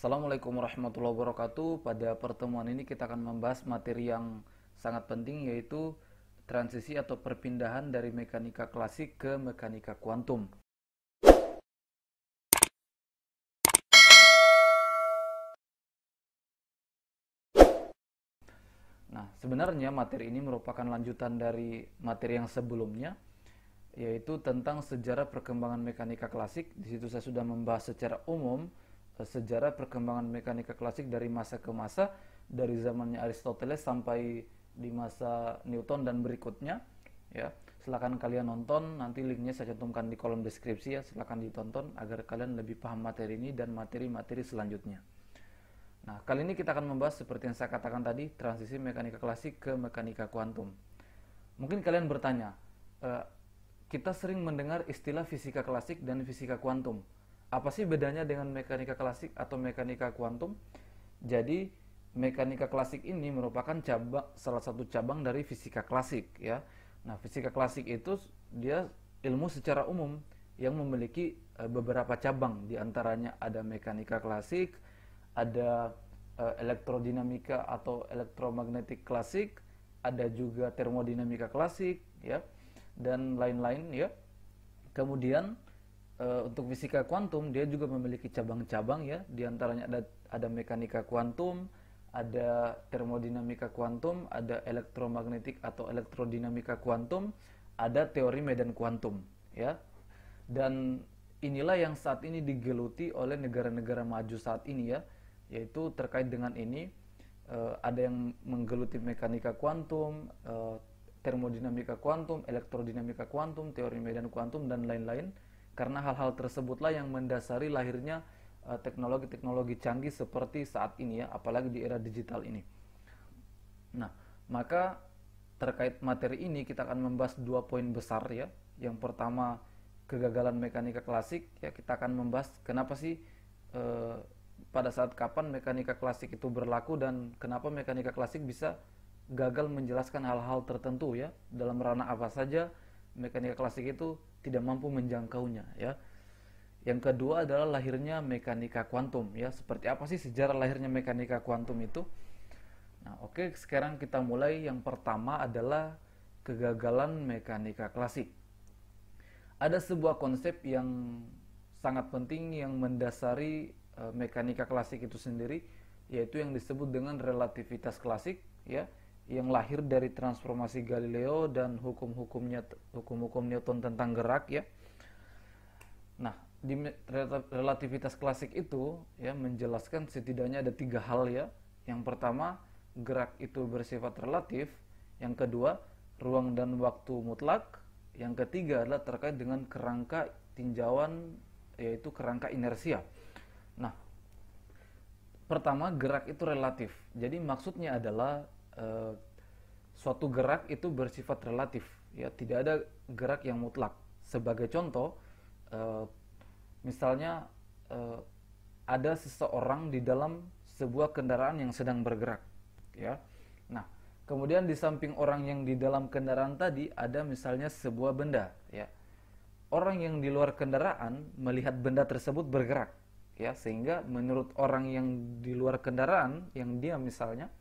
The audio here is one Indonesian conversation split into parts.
Assalamualaikum warahmatullahi wabarakatuh. Pada pertemuan ini kita akan membahas materi yang sangat penting, yaitu transisi atau perpindahan dari mekanika klasik ke mekanika kuantum. Nah, sebenarnya materi ini merupakan lanjutan dari materi yang sebelumnya, yaitu tentang sejarah perkembangan mekanika klasik. Di situ saya sudah membahas secara umum sejarah perkembangan mekanika klasik dari masa ke masa, dari zamannya Aristoteles sampai di masa Newton dan berikutnya. Ya, silakan kalian nonton, nanti linknya saya cantumkan di kolom deskripsi ya. Silakan ditonton agar kalian lebih paham materi ini dan materi-materi selanjutnya. Nah, kali ini kita akan membahas seperti yang saya katakan tadi, transisi mekanika klasik ke mekanika kuantum. Mungkin kalian bertanya, e, kita sering mendengar istilah fisika klasik dan fisika kuantum. Apa sih bedanya dengan mekanika klasik atau mekanika kuantum? Jadi, mekanika klasik ini merupakan salah satu cabang dari fisika klasik ya. Nah, fisika klasik itu dia ilmu secara umum yang memiliki beberapa cabang. Di antaranya ada mekanika klasik, ada elektrodinamika atau elektromagnetik klasik, ada juga termodinamika klasik ya, dan lain-lain ya. Kemudian untuk fisika kuantum dia juga memiliki cabang-cabang ya, di antaranya ada mekanika kuantum, ada termodinamika kuantum, ada elektromagnetik atau elektrodinamika kuantum, ada teori medan kuantum ya. Dan inilah yang saat ini digeluti oleh negara-negara maju saat ini ya, yaitu terkait dengan ini ada yang menggeluti mekanika kuantum, termodinamika kuantum, elektrodinamika kuantum, teori medan kuantum, dan lain-lain, karena hal-hal tersebutlah yang mendasari lahirnya teknologi-teknologi canggih seperti saat ini ya, apalagi di era digital ini. Nah, maka terkait materi ini kita akan membahas dua poin besar ya. Yang pertama, kegagalan mekanika klasik ya. Kita akan membahas kenapa sih pada saat kapan mekanika klasik itu berlaku dan kenapa mekanika klasik bisa gagal menjelaskan hal-hal tertentu ya, dalam ranah apa saja mekanika klasik itu tidak mampu menjangkaunya ya. Yang kedua adalah lahirnya mekanika kuantum ya. Seperti apa sih sejarah lahirnya mekanika kuantum itu? Nah, oke, sekarang kita mulai. Yang pertama adalah kegagalan mekanika klasik. Ada sebuah konsep yang sangat penting yang mendasari mekanika klasik itu sendiri, yaitu yang disebut dengan relativitas klasik ya, yang lahir dari transformasi Galileo dan hukum-hukum Newton tentang gerak ya. Nah, di relativitas klasik itu ya menjelaskan setidaknya ada tiga hal ya. Yang pertama, gerak itu bersifat relatif. Yang kedua, ruang dan waktu mutlak. Yang ketiga adalah terkait dengan kerangka tinjauan, yaitu kerangka inersia. Nah, pertama, gerak itu relatif. Jadi maksudnya adalah suatu gerak itu bersifat relatif ya, tidak ada gerak yang mutlak. Sebagai contoh, misalnya ada seseorang di dalam sebuah kendaraan yang sedang bergerak ya. Nah, kemudian di samping orang yang di dalam kendaraan tadi ada misalnya sebuah benda ya. Orang yang di luar kendaraan melihat benda tersebut bergerak ya, sehingga menurut orang yang di luar kendaraan, yang dia misalnya,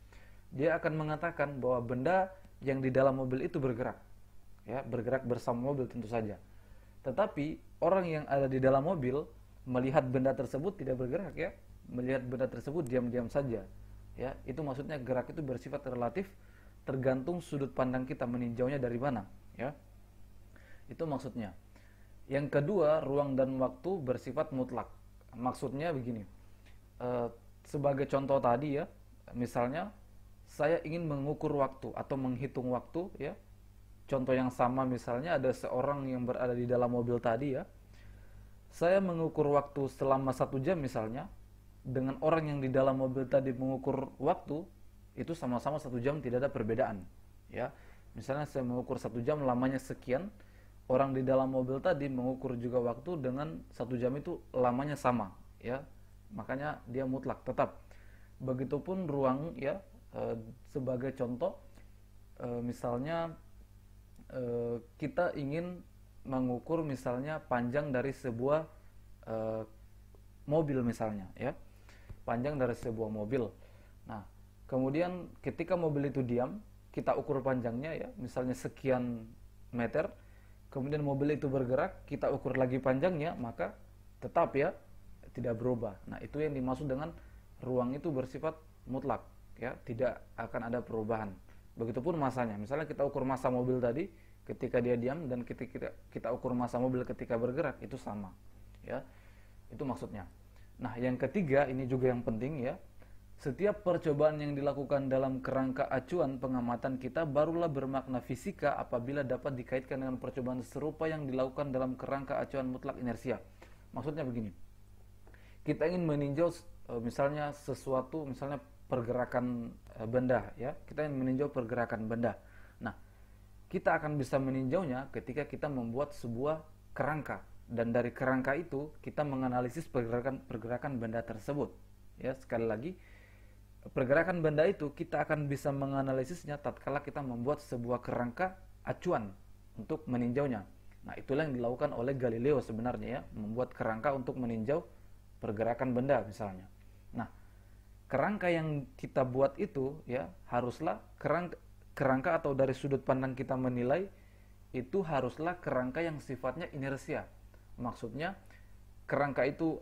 dia akan mengatakan bahwa benda yang di dalam mobil itu bergerak ya, bergerak bersama mobil tentu saja. Tetapi orang yang ada di dalam mobil melihat benda tersebut tidak bergerak ya, melihat benda tersebut diam-diam saja ya. Itu maksudnya gerak itu bersifat relatif, tergantung sudut pandang kita meninjaunya dari mana ya. Itu maksudnya. Yang kedua, ruang dan waktu bersifat mutlak. Maksudnya begini, sebagai contoh tadi ya, misalnya saya ingin mengukur waktu atau menghitung waktu ya. Contoh yang sama, misalnya ada seorang yang berada di dalam mobil tadi ya. Saya mengukur waktu selama 1 jam misalnya, dengan orang yang di dalam mobil tadi mengukur waktu, itu sama-sama 1 jam, tidak ada perbedaan ya. Misalnya saya mengukur 1 jam lamanya sekian, orang di dalam mobil tadi mengukur juga waktu dengan 1 jam, itu lamanya sama ya, makanya dia mutlak tetap. Begitupun ruang ya, sebagai contoh, misalnya kita ingin mengukur misalnya panjang dari sebuah mobil misalnya ya. panjang dari sebuah mobil. Nah, kemudian ketika mobil itu diam, kita ukur panjangnya ya, misalnya sekian meter. Kemudian mobil itu bergerak, kita ukur lagi panjangnya, maka tetap ya tidak berubah. Nah, itu yang dimaksud dengan ruang itu bersifat mutlak, ya, tidak akan ada perubahan. Begitupun masanya. Misalnya kita ukur massa mobil tadi ketika dia diam, dan ketika kita ukur massa mobil ketika bergerak, itu sama, ya. Itu maksudnya. Nah, yang ketiga ini juga yang penting ya. Setiap percobaan yang dilakukan dalam kerangka acuan pengamatan kita barulah bermakna fisika apabila dapat dikaitkan dengan percobaan serupa yang dilakukan dalam kerangka acuan mutlak inersia. Maksudnya begini, kita ingin meninjau misalnya sesuatu, misalnya pergerakan benda ya, kita ingin meninjau pergerakan benda. Nah, kita akan bisa meninjaunya ketika kita membuat sebuah kerangka, dan dari kerangka itu kita menganalisis pergerakan benda tersebut. Ya, sekali lagi, pergerakan benda itu kita akan bisa menganalisisnya tatkala kita membuat sebuah kerangka acuan untuk meninjaunya. Nah, itulah yang dilakukan oleh Galileo sebenarnya ya, membuat kerangka untuk meninjau pergerakan benda misalnya. Nah, kerangka yang kita buat itu ya haruslah kerangka atau dari sudut pandang kita menilai itu haruslah kerangka yang sifatnya inersia. Maksudnya kerangka itu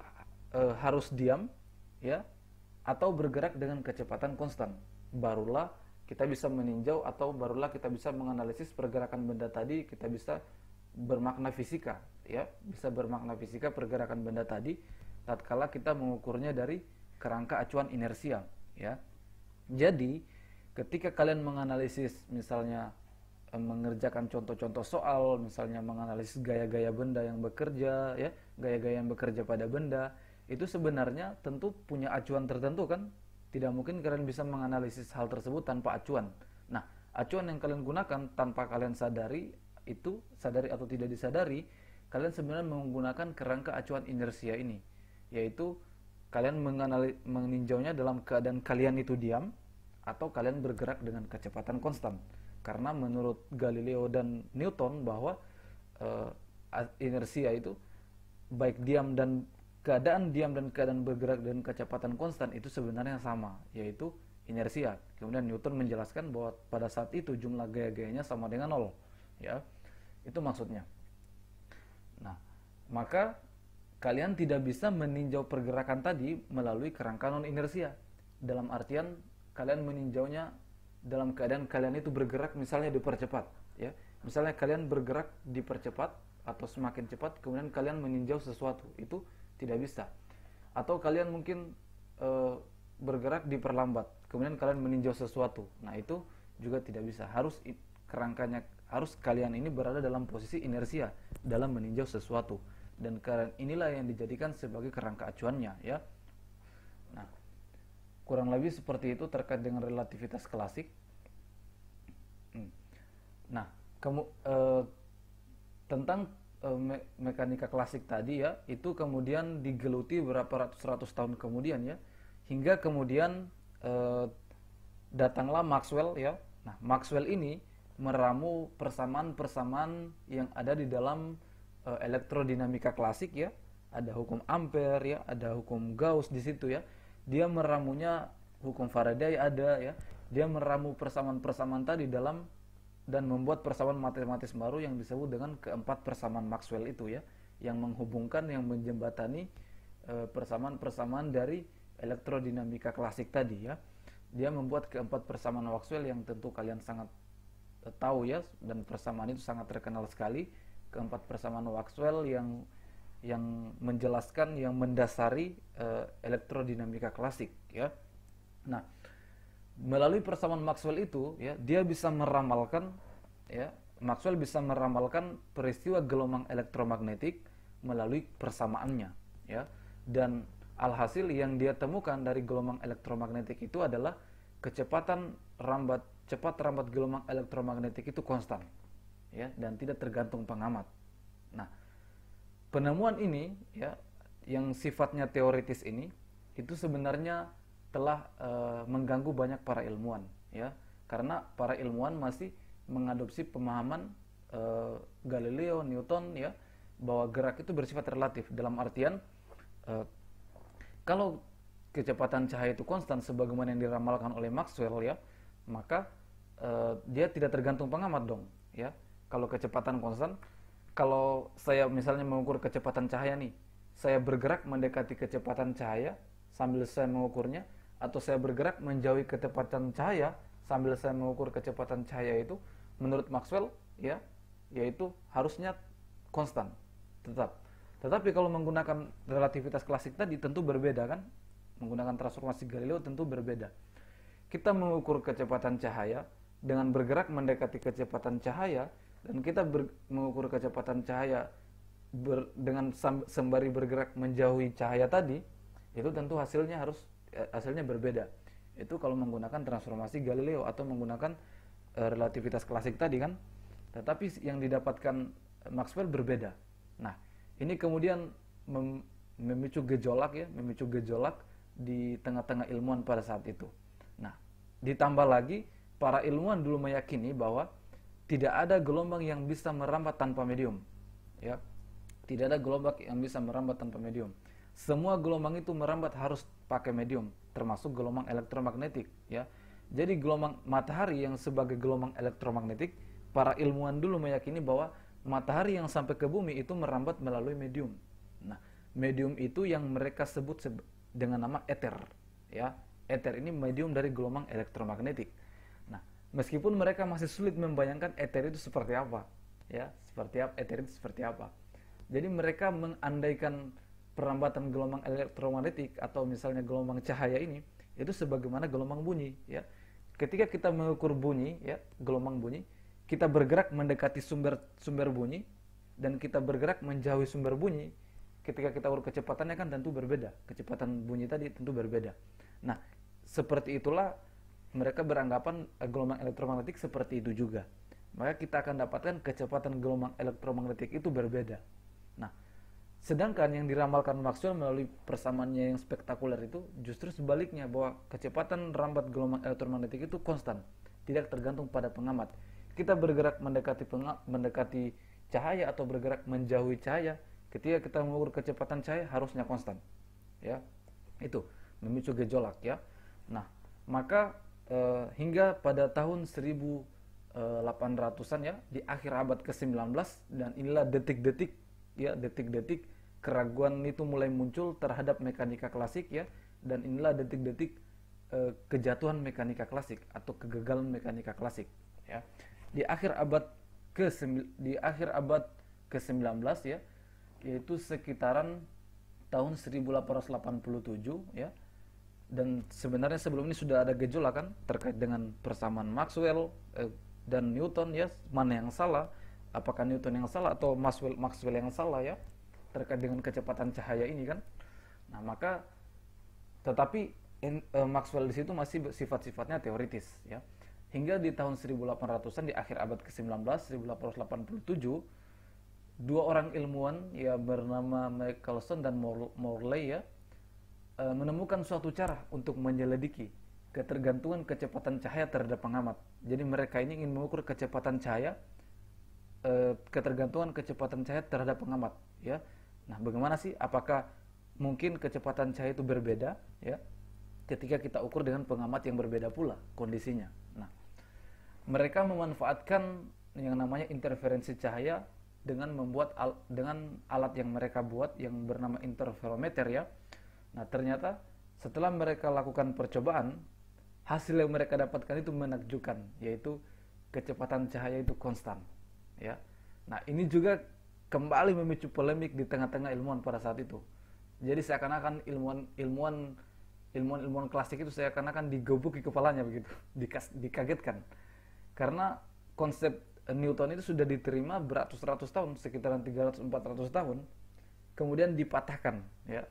harus diam ya, atau bergerak dengan kecepatan konstan. Barulah kita bisa meninjau atau barulah kita bisa menganalisis pergerakan benda tadi, kita bisa bermakna fisika ya, bisa bermakna fisika pergerakan benda tadi tatkala kita mengukurnya dari kerangka acuan inersia ya. Jadi ketika kalian menganalisis misalnya mengerjakan contoh-contoh soal, misalnya menganalisis gaya-gaya benda yang bekerja ya, gaya-gaya yang bekerja pada benda, itu sebenarnya tentu punya acuan tertentu kan. Tidak mungkin kalian bisa menganalisis hal tersebut tanpa acuan. Nah, acuan yang kalian gunakan tanpa kalian sadari, itu sadari atau tidak disadari, kalian sebenarnya menggunakan kerangka acuan inersia ini, yaitu kalian meninjaunya dalam keadaan kalian itu diam atau kalian bergerak dengan kecepatan konstan. Karena menurut Galileo dan Newton bahwa inersia itu baik keadaan diam dan keadaan bergerak dengan kecepatan konstan itu sebenarnya sama, yaitu inersia. Kemudian Newton menjelaskan bahwa pada saat itu jumlah gaya-gayanya sama dengan 0 ya. Itu maksudnya. Nah, maka kalian tidak bisa meninjau pergerakan tadi melalui kerangka non inersia. Dalam artian kalian meninjaunya dalam keadaan kalian itu bergerak, misalnya dipercepat ya. Misalnya kalian bergerak dipercepat atau semakin cepat, kemudian kalian meninjau sesuatu, itu tidak bisa. Atau kalian mungkin bergerak diperlambat, kemudian kalian meninjau sesuatu. Nah, itu juga tidak bisa. Harus kerangkanya, harus kalian ini berada dalam posisi inersia dalam meninjau sesuatu. Dan inilah yang dijadikan sebagai kerangka acuannya ya. Nah, kurang lebih seperti itu terkait dengan relativitas klasik. Nah, tentang mekanika klasik tadi ya, itu kemudian digeluti berapa ratus tahun kemudian ya, hingga kemudian datanglah Maxwell ya. Nah, Maxwell ini meramu persamaan-persamaan yang ada di dalam elektrodinamika klasik ya. Ada hukum Ampere ya, ada hukum Gauss di situ ya. Dia meramunya hukum Faraday ada ya. Dia meramu persamaan-persamaan tadi dalam dan membuat persamaan matematis baru yang disebut dengan keempat persamaan Maxwell itu ya, yang menghubungkan, yang menjembatani persamaan-persamaan dari elektrodinamika klasik tadi ya. Dia membuat keempat persamaan Maxwell yang tentu kalian sangat tahu ya, dan persamaan itu sangat terkenal sekali. Keempat persamaan Maxwell yang menjelaskan, yang mendasari elektrodinamika klasik ya. Nah, melalui persamaan Maxwell itu ya, dia bisa meramalkan ya, Maxwell bisa meramalkan peristiwa gelombang elektromagnetik melalui persamaannya ya. Dan alhasil yang dia temukan dari gelombang elektromagnetik itu adalah cepat rambat gelombang elektromagnetik itu konstan ya, dan tidak tergantung pengamat. Nah, penemuan ini ya, yang sifatnya teoritis ini, itu sebenarnya telah mengganggu banyak para ilmuwan ya, karena para ilmuwan masih mengadopsi pemahaman Galileo, Newton ya, bahwa gerak itu bersifat relatif, dalam artian kalau kecepatan cahaya itu konstan sebagaimana yang diramalkan oleh Maxwell ya, maka dia tidak tergantung pengamat dong ya. Kalau kecepatan konstan, kalau saya misalnya mengukur kecepatan cahaya nih, saya bergerak mendekati kecepatan cahaya sambil saya mengukurnya, atau saya bergerak menjauhi kecepatan cahaya sambil saya mengukur kecepatan cahaya itu, menurut Maxwell ya, yaitu harusnya konstan tetap. Tetapi kalau menggunakan relativitas klasik tadi tentu berbeda kan? Menggunakan transformasi Galileo tentu berbeda. Kita mengukur kecepatan cahaya dengan bergerak mendekati kecepatan cahaya, dan kita mengukur kecepatan cahaya dengan sembari bergerak menjauhi cahaya tadi, itu tentu hasilnya berbeda. Itu kalau menggunakan transformasi Galileo atau menggunakan relativitas klasik tadi kan. Tetapi yang didapatkan Maxwell berbeda. Nah, ini kemudian memicu gejolak di tengah-tengah ilmuwan pada saat itu. Nah, ditambah lagi para ilmuwan dulu meyakini bahwa tidak ada gelombang yang bisa merambat tanpa medium. Ya. Tidak ada gelombang yang bisa merambat tanpa medium. Semua gelombang itu merambat harus pakai medium, termasuk gelombang elektromagnetik, ya. Jadi gelombang matahari yang sebagai gelombang elektromagnetik, para ilmuwan dulu meyakini bahwa matahari yang sampai ke bumi itu merambat melalui medium. Nah, medium itu yang mereka sebut dengan nama ether, ya. Ether ini medium dari gelombang elektromagnetik. Nah, meskipun mereka masih sulit membayangkan ether itu seperti apa, ya, ether itu seperti apa. Jadi mereka mengandaikan perambatan gelombang elektromagnetik atau misalnya gelombang cahaya ini itu sebagaimana gelombang bunyi, ya. Ketika kita mengukur bunyi, ya, gelombang bunyi, kita bergerak mendekati sumber bunyi dan kita bergerak menjauhi sumber bunyi. Ketika kita ukur kecepatannya kan tentu berbeda. Kecepatan bunyi tadi tentu berbeda. Nah, seperti itulah mereka beranggapan gelombang elektromagnetik seperti itu juga. Maka kita akan dapatkan kecepatan gelombang elektromagnetik itu berbeda. Nah, sedangkan yang diramalkan Maxwell melalui persamaannya yang spektakuler itu justru sebaliknya, bahwa kecepatan rambat gelombang elektromagnetik itu konstan, tidak tergantung pada pengamat. Kita bergerak mendekati cahaya atau bergerak menjauhi cahaya, ketika kita mengukur kecepatan cahaya harusnya konstan. Ya. Itu memicu gejolak, ya. Nah, maka hingga pada tahun 1800-an ya, di akhir abad ke-19, dan inilah detik-detik keraguan itu mulai muncul terhadap mekanika klasik, ya, dan inilah detik-detik kejatuhan mekanika klasik atau kegagalan mekanika klasik, ya. Di akhir abad ke-19 ya, yaitu sekitaran tahun 1887 ya. Dan sebenarnya sebelum ini sudah ada gejolak kan terkait dengan persamaan Maxwell dan Newton, ya. Mana yang salah? Apakah Newton yang salah atau Maxwell yang salah, ya, terkait dengan kecepatan cahaya ini kan. Nah, maka tetapi Maxwell di situ masih sifat-sifatnya teoritis, ya. Hingga di tahun 1800-an, di akhir abad ke-19, 1887, dua orang ilmuwan, ya, bernama Michelson dan Morley, ya, menemukan suatu cara untuk menyelidiki ketergantungan kecepatan cahaya terhadap pengamat. Jadi mereka ini ingin mengukur kecepatan cahaya, ketergantungan kecepatan cahaya terhadap pengamat, ya. Nah, bagaimana sih? Apakah mungkin kecepatan cahaya itu berbeda, ya, ketika kita ukur dengan pengamat yang berbeda pula kondisinya? Nah, mereka memanfaatkan yang namanya interferensi cahaya dengan dengan alat yang mereka buat yang bernama interferometer, ya. Nah, ternyata setelah mereka lakukan percobaan, hasil yang mereka dapatkan itu menakjubkan, yaitu kecepatan cahaya itu konstan, ya. Nah, ini juga kembali memicu polemik di tengah-tengah ilmuwan pada saat itu. Jadi seakan-akan ilmuwan klasik itu seakan-akan digebuki kepalanya begitu, dikagetkan. Karena konsep Newton itu sudah diterima beratus-ratus tahun, sekitaran 300-400 tahun, kemudian dipatahkan, ya.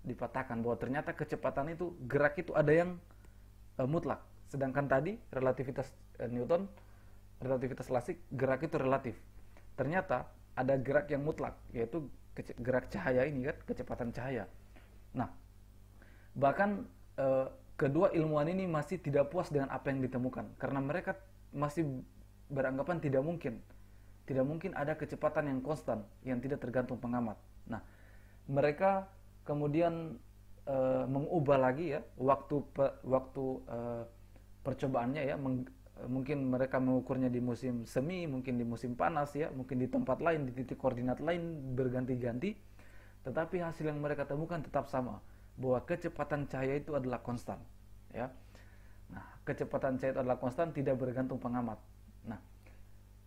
Dipatahkan bahwa ternyata kecepatan itu, gerak itu ada yang mutlak. Sedangkan tadi relativitas Newton, relativitas klasik, gerak itu relatif. Ternyata ada gerak yang mutlak, yaitu gerak cahaya ini kan, kecepatan cahaya. Nah, bahkan kedua ilmuwan ini masih tidak puas dengan apa yang ditemukan, karena mereka masih beranggapan tidak mungkin ada kecepatan yang konstan yang tidak tergantung pengamat. Nah, mereka kemudian mengubah lagi ya waktu percobaannya ya, mungkin mereka mengukurnya di musim semi, mungkin di musim panas ya, mungkin di tempat lain, di titik koordinat lain berganti-ganti, tetapi hasil yang mereka temukan tetap sama, bahwa kecepatan cahaya itu adalah konstan ya. Nah, kecepatan cahaya itu adalah konstan, tidak bergantung pengamat. Nah,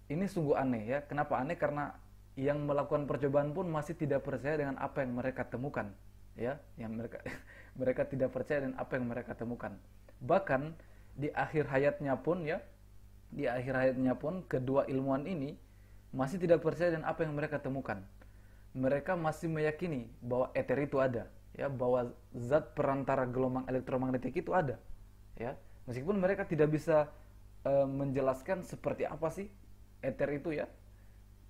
ini sungguh aneh ya. Kenapa aneh? Karena yang melakukan percobaan pun masih tidak percaya dengan apa yang mereka temukan ya, yang mereka mereka tidak percaya dengan apa yang mereka temukan. Bahkan di akhir hayatnya pun ya, di akhir hayatnya pun kedua ilmuwan ini masih tidak percaya dengan apa yang mereka temukan. Mereka masih meyakini bahwa ether itu ada ya, bahwa zat perantara gelombang elektromagnetik itu ada ya, meskipun mereka tidak bisa menjelaskan seperti apa sih ether itu ya,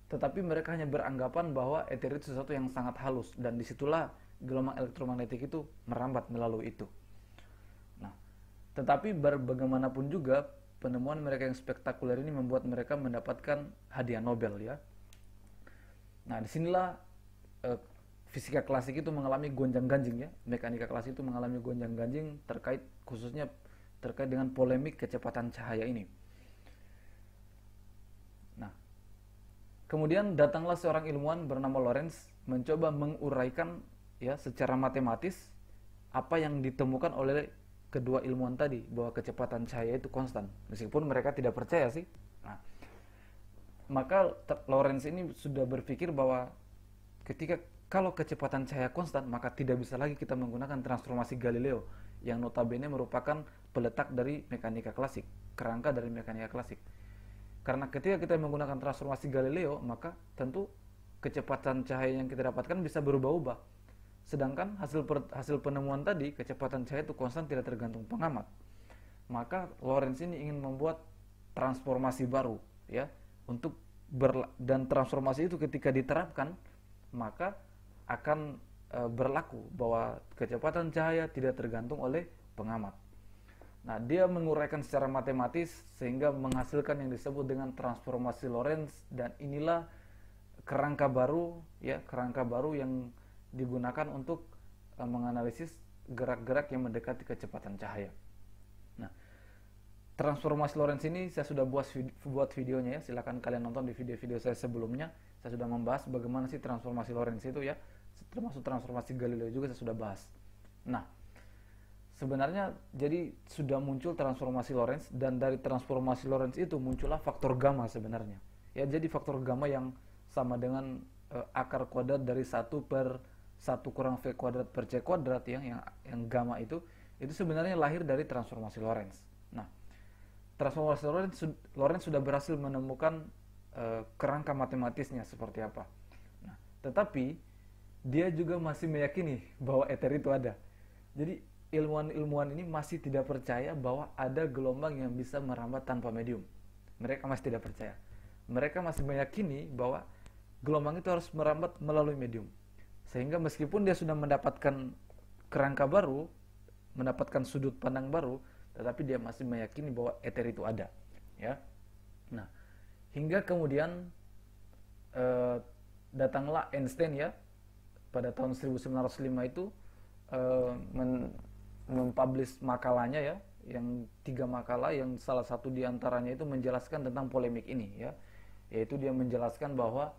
tetapi mereka hanya beranggapan bahwa ether itu sesuatu yang sangat halus, dan disitulah gelombang elektromagnetik itu merambat melalui itu. Nah, tetapi bagaimanapun juga penemuan mereka yang spektakuler ini membuat mereka mendapatkan hadiah Nobel ya. Nah, disinilah fisika klasik itu mengalami gonjang-ganjing ya, mekanika klasik itu mengalami gonjang-ganjing khususnya terkait dengan polemik kecepatan cahaya ini. Nah, kemudian datanglah seorang ilmuwan bernama Lorentz mencoba menguraikan ya secara matematis apa yang ditemukan oleh kedua ilmuwan tadi, bahwa kecepatan cahaya itu konstan, meskipun mereka tidak percaya sih. Nah, maka Lorentz ini sudah berpikir bahwa kalau kecepatan cahaya konstan, maka tidak bisa lagi kita menggunakan transformasi Galileo yang notabene merupakan peletak dari mekanika klasik, kerangka dari mekanika klasik. Karena ketika kita menggunakan transformasi Galileo, maka tentu kecepatan cahaya yang kita dapatkan bisa berubah-ubah. Sedangkan hasil penemuan tadi, kecepatan cahaya itu konstan, tidak tergantung pengamat. Maka Lorentz ini ingin membuat transformasi baru ya, dan transformasi itu ketika diterapkan maka akan berlaku bahwa kecepatan cahaya tidak tergantung oleh pengamat. Nah, dia menguraikan secara matematis sehingga menghasilkan yang disebut dengan transformasi Lorentz, dan inilah kerangka baru ya, kerangka baru yang digunakan untuk menganalisis gerak-gerak yang mendekati kecepatan cahaya. Nah, transformasi Lorentz ini saya sudah buat videonya ya, silakan kalian nonton di video-video saya sebelumnya. Saya sudah membahas bagaimana sih transformasi Lorentz itu ya, termasuk transformasi Galileo juga saya sudah bahas. Nah, sebenarnya jadi sudah muncul transformasi Lorentz, dan dari transformasi Lorentz itu muncullah faktor gamma sebenarnya. Ya, jadi faktor gamma yang sama dengan akar kuadrat dari 1/1 kurang V kuadrat per C kuadrat ya, yang gamma itu sebenarnya lahir dari transformasi Lorentz. Nah, transformasi Lorentz sudah berhasil menemukan kerangka matematisnya seperti apa. Nah, tetapi dia juga masih meyakini bahwa ether itu ada. Jadi ilmuwan-ilmuwan ini masih tidak percaya bahwa ada gelombang yang bisa merambat tanpa medium. Mereka masih tidak percaya. Mereka masih meyakini bahwa gelombang itu harus merambat melalui medium. Sehingga meskipun dia sudah mendapatkan kerangka baru, mendapatkan sudut pandang baru, tetapi dia masih meyakini bahwa ether itu ada ya. Nah, hingga kemudian datanglah Einstein ya, pada tahun 1905 itu mempublish makalahnya ya, yang 3 makalah, yang salah satu diantaranya itu menjelaskan tentang polemik ini ya, yaitu dia menjelaskan bahwa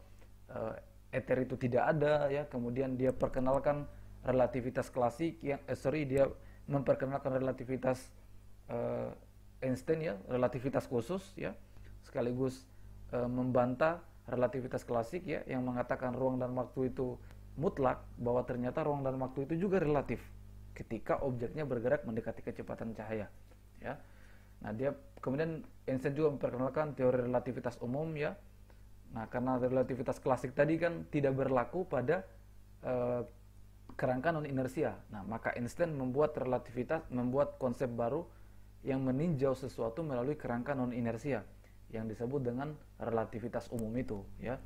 ether itu tidak ada ya. Kemudian dia perkenalkan relativitas klasik yang dia memperkenalkan relativitas Einstein ya, relativitas khusus ya, sekaligus membantah relativitas klasik ya, yang mengatakan ruang dan waktu itu mutlak, bahwa ternyata ruang dan waktu itu juga relatif ketika objeknya bergerak mendekati kecepatan cahaya ya. Nah, kemudian Einstein juga memperkenalkan teori relativitas umum ya. Nah, karena relativitas klasik tadi kan tidak berlaku pada kerangka non inersia. Nah, maka Einstein membuat konsep baru yang meninjau sesuatu melalui kerangka non inersia yang disebut dengan relativitas umum itu ya.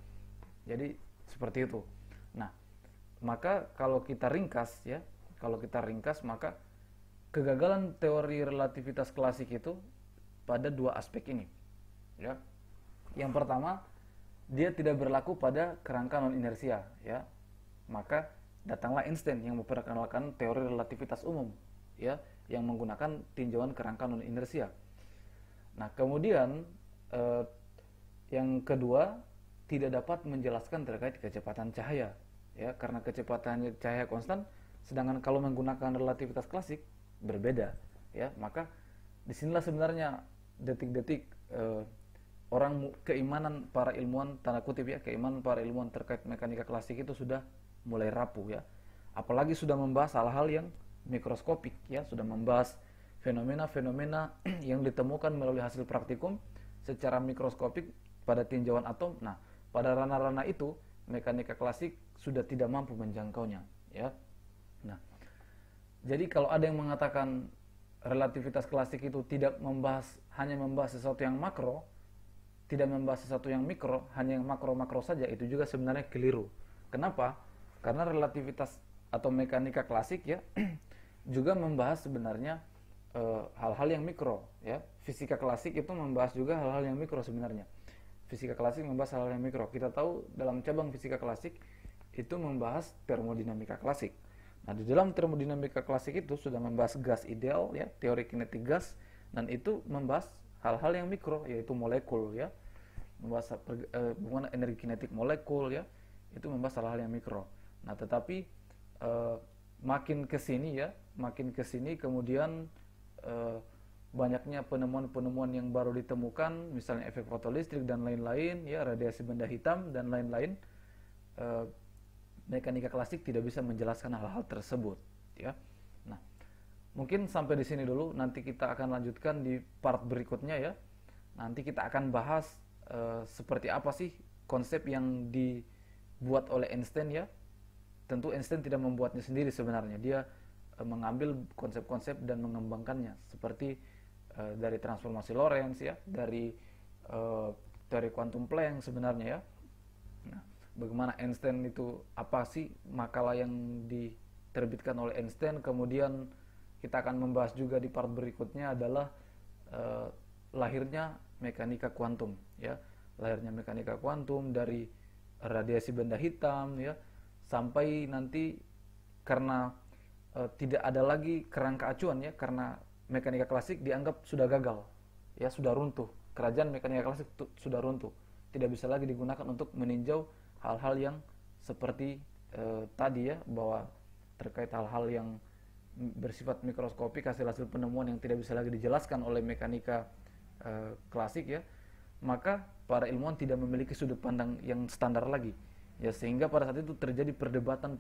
Jadi seperti itu. Nah, maka kalau kita ringkas maka kegagalan teori relativitas klasik itu pada 2 aspek ini ya. Yang pertama, dia tidak berlaku pada kerangka non inersia ya. Maka datanglah Einstein yang memperkenalkan teori relativitas umum, ya, yang menggunakan tinjauan kerangka non inersia. Nah, kemudian yang kedua, tidak dapat menjelaskan terkait kecepatan cahaya, ya, karena kecepatan cahaya konstan, sedangkan kalau menggunakan relativitas klasik berbeda, ya. Maka disinilah sebenarnya detik-detik keimanan para ilmuwan, tanda kutip ya, keimanan para ilmuwan terkait mekanika klasik itu sudah mulai rapuh, ya. Apalagi sudah membahas hal-hal yang mikroskopik, ya, sudah membahas fenomena-fenomena yang ditemukan melalui hasil praktikum secara mikroskopik pada tinjauan atom. Nah, pada ranah-ranah itu mekanika klasik sudah tidak mampu menjangkaunya, ya. Nah, jadi kalau ada yang mengatakan relativitas klasik itu hanya membahas sesuatu yang makro, tidak membahas sesuatu yang mikro, hanya yang makro-makro saja, itu juga sebenarnya keliru. Kenapa? Karena relativitas atau mekanika klasik, ya, juga membahas sebenarnya hal-hal yang mikro, ya. Fisika klasik itu membahas juga hal-hal yang mikro sebenarnya. Fisika klasik membahas hal-hal yang mikro. Kita tahu dalam cabang fisika klasik itu membahas termodinamika klasik. Nah, di dalam termodinamika klasik itu sudah membahas gas ideal, ya, teori kinetik gas, dan itu membahas hal-hal yang mikro, yaitu molekul, ya, membahas hubungan energi kinetik molekul, ya, itu membahas hal-hal yang mikro. Nah, tetapi makin kesini kemudian banyaknya penemuan-penemuan yang baru ditemukan, misalnya efek fotolistrik dan lain-lain, ya, radiasi benda hitam dan lain-lain. Mekanika klasik tidak bisa menjelaskan hal-hal tersebut, ya. Nah, mungkin sampai di sini dulu. Nanti kita akan lanjutkan di part berikutnya, ya. Nanti kita akan bahas seperti apa sih konsep yang dibuat oleh Einstein, ya. Tentu Einstein tidak membuatnya sendiri sebenarnya. Dia mengambil konsep-konsep dan mengembangkannya, seperti dari transformasi Lorentz, ya, dari teori kuantum Planck sebenarnya, ya. Nah, bagaimana Einstein itu, apa sih makalah yang diterbitkan oleh Einstein. Kemudian kita akan membahas juga di part berikutnya adalah lahirnya mekanika kuantum, ya. Lahirnya mekanika kuantum dari radiasi benda hitam, ya, sampai nanti karena tidak ada lagi kerangka acuan, ya, karena mekanika klasik dianggap sudah gagal, ya, sudah runtuh. Kerajaan mekanika klasik sudah runtuh, tidak bisa lagi digunakan untuk meninjau hal-hal yang seperti tadi, ya, bahwa terkait hal-hal yang bersifat mikroskopik, hasil-hasil penemuan yang tidak bisa lagi dijelaskan oleh mekanika klasik, ya. Maka para ilmuwan tidak memiliki sudut pandang yang standar lagi, ya, sehingga pada saat itu terjadi perdebatan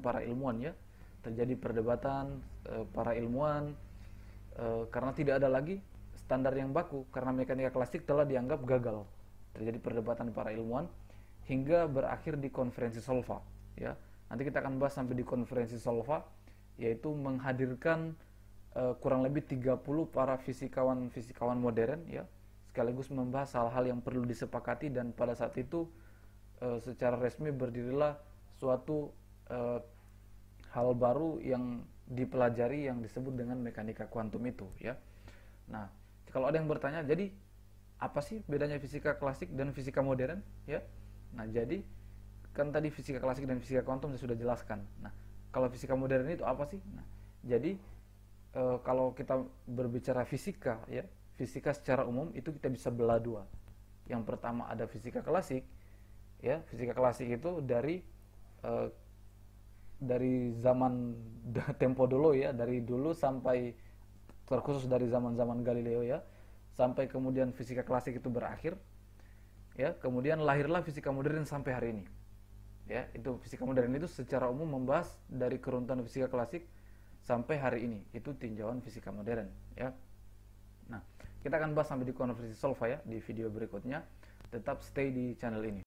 para ilmuwan, ya, terjadi perdebatan para ilmuwan karena tidak ada lagi standar yang baku, karena mekanika klasik telah dianggap gagal. Terjadi perdebatan para ilmuwan hingga berakhir di konferensi Solva, ya. Nanti kita akan bahas sampai di konferensi Solva, yaitu menghadirkan kurang lebih 30 para fisikawan modern, ya, sekaligus membahas hal-hal yang perlu disepakati. Dan pada saat itu secara resmi berdirilah suatu hal baru yang dipelajari yang disebut dengan mekanika kuantum itu, ya. Nah, kalau ada yang bertanya, jadi apa sih bedanya fisika klasik dan fisika modern, ya? Nah, jadi kan tadi fisika klasik dan fisika kuantum saya sudah jelaskan. Nah, kalau fisika modern itu apa sih? Nah, jadi kalau kita berbicara fisika, ya, fisika secara umum itu kita bisa belah dua. Yang pertama ada fisika klasik, ya. Fisika klasik itu dari zaman tempo dulu, ya, dari dulu sampai terkhusus dari zaman-zaman Galileo, ya, sampai kemudian fisika klasik itu berakhir, ya. Kemudian lahirlah fisika modern sampai hari ini, ya. Itu fisika modern itu secara umum membahas dari keruntuhan fisika klasik sampai hari ini, itu tinjauan fisika modern, ya. Nah, kita akan bahas sampai di konferensi Solva, ya, di video berikutnya. Tetap stay di channel ini.